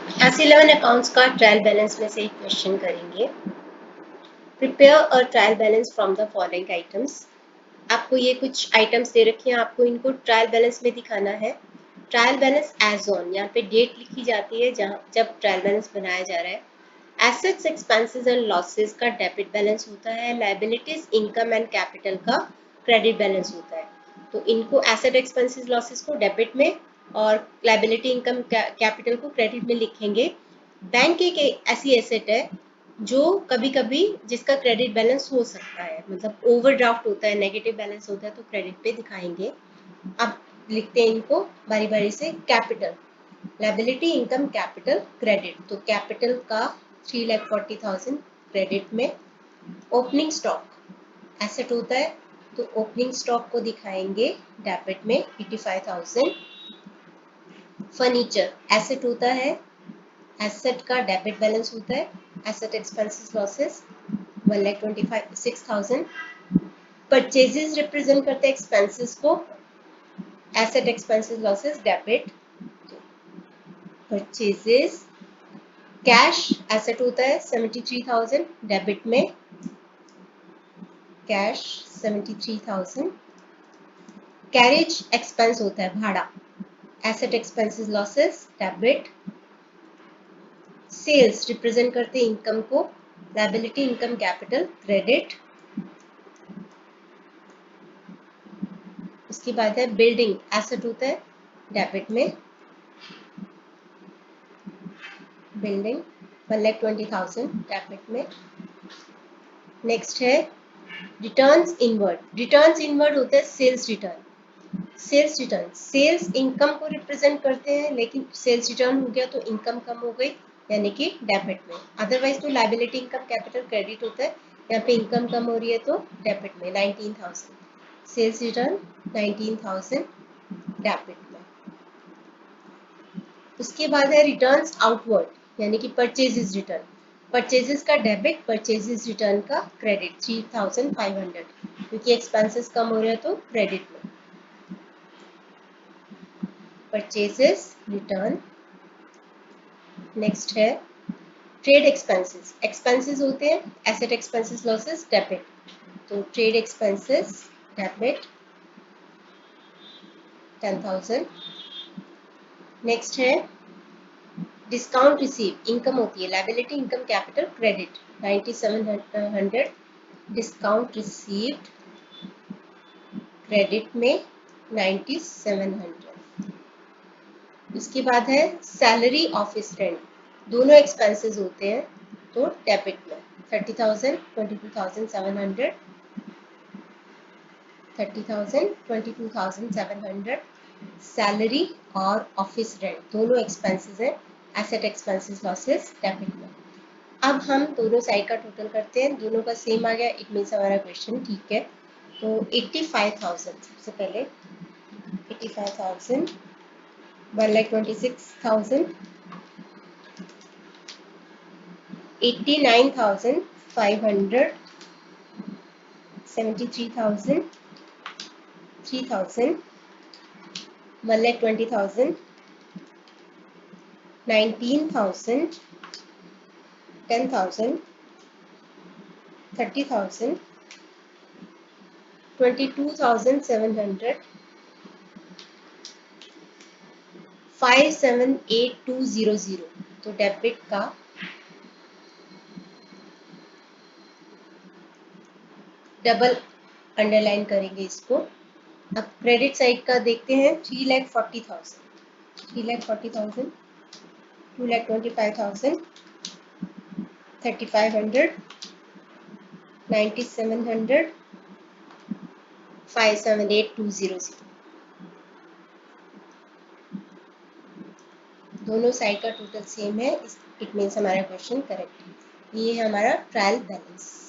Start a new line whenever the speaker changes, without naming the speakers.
S11 accounts का trial balance में से एक क्वेश्चन करेंगे। Prepare a trial balance from the following items. आपको ये कुछ आइटम्स दे रखी हैं, आपको इनको ट्रायल बैलेंस में दिखाना है। ट्रायल बैलेंस एज ऑन, यहाँ पे डेट लिखी जाती है जहाँ जब ट्रायल बैलेंस बनाया जा रहा है। एसेट्स एक्सपेंसेस एंड लॉसेस का डेबिट बैलेंस होता है। लायबिलिटीज इनकम एंड कैपिटल का क्रेडिट बैलेंस होता है। तो इनको एसेट एक्सपेंसेस लॉसेस को डेबिट में और लायबिलिटी इनकम कैपिटल को क्रेडिट में लिखेंगे। बैंक एक ऐसी एसेट है जो कभी कभी जिसका क्रेडिट बैलेंस हो सकता है, मतलब ओवरड्राफ्ट होता है, नेगेटिव बैलेंस होता है, तो क्रेडिट पे दिखाएंगे। अब लिखते हैं इनको बारी बारी से। Capital, liability income capital credit, तो कैपिटल का 3,40,000 क्रेडिट में। ओपनिंग स्टॉक एसेट होता है, तो ओपनिंग स्टॉक को दिखाएंगे डेबिट में 85,000। फर्नीचर एसेट होता है, एसेट का डेबिट बैलेंस होता है। Asset expenses losses 1,26,000। Purchases represent करते हैं एक्सपेंसेस को, asset expenses losses debit. Purchases cash asset होता है 73,000 डेबिट में, कैश 73,000। कैरेज एक्सपेंस होता है भाड़ा, asset expenses losses debit. Sales represent करते हैं इनकम को, लायबिलिटी इनकम कैपिटल क्रेडिट। उसके बाद है बिल्डिंग एसेट होता है डेबिट में, बिल्डिंग 1,20,000 डेबिट में। नेक्स्ट है रिटर्न्स इनवर्ड। रिटर्न्स इनवर्ड होता है sales return. Sales return sales income को रिप्रेजेंट करते हैं, लेकिन सेल्स रिटर्न हो गया तो इनकम कम हो गई, यानी कि डेबिट में। अदरवाइज तो लायबिलिटी इनकम कैपिटल क्रेडिट होता है, यहाँ पे इनकम कम हो रही है तो डेबिट में 19,000। सेल्स रिटर्न 19,000 डेबिट में। उसके बाद है रिटर्न्स आउटवर्ड, यानी कि परचेजेस रिटर्न। परचेजेस का डेबिट, परचेजेस रिटर्न का क्रेडिट 3,500, क्योंकि एक्सपेंसेस कम हो रहे हैं तो क्रेडिट में। Purchases return. नेक्स्ट है ट्रेड एक्सपेंसेस। एक्सपेंसेस होते हैं एसेट एक्सपेंसेस लॉसेस डेबिट, तो ट्रेड एक्सपेंसेस डेबिट 10,000। नेक्स्ट है डिस्काउंट रिसीव, इनकम होती है, liability income capital credit 9,700। Discount received credit में 9,700। उसके बाद है सैलरी ऑफिस रेंट, दोनों एक्सपेंसेस होते हैं तो डेबिट में 30,000 22,700। 30,000 22,700 सैलरी और ऑफिस रेंट दोनों एक्सपेंसेस है, एसेट एक्सपेंसेस लॉसेस डेबिट में। अब हम दोनों साइड का टोटल करते हैं, दोनों का सेम आ गया, इट मीन्स हमारा क्वेश्चन ठीक है। तो 85,000 सबसे पहले 85,000, 1,26,000, 89,500, 73,000, 3,000, 1,20,000, 19,000, 10,000, 30,000, 22,700, 578,200। तो डेबिट का डबल अंडरलाइन करेंगे इसको। अब क्रेडिट साइड का देखते हैं। 3,40,000, 3,40,000, 2,25,000, 3,500, 9,700, 578,200। दोनों साइड का टोटल सेम है, इट मीन्स हमारा क्वेश्चन करेक्ट है। ये है हमारा ट्रायल बैलेंस।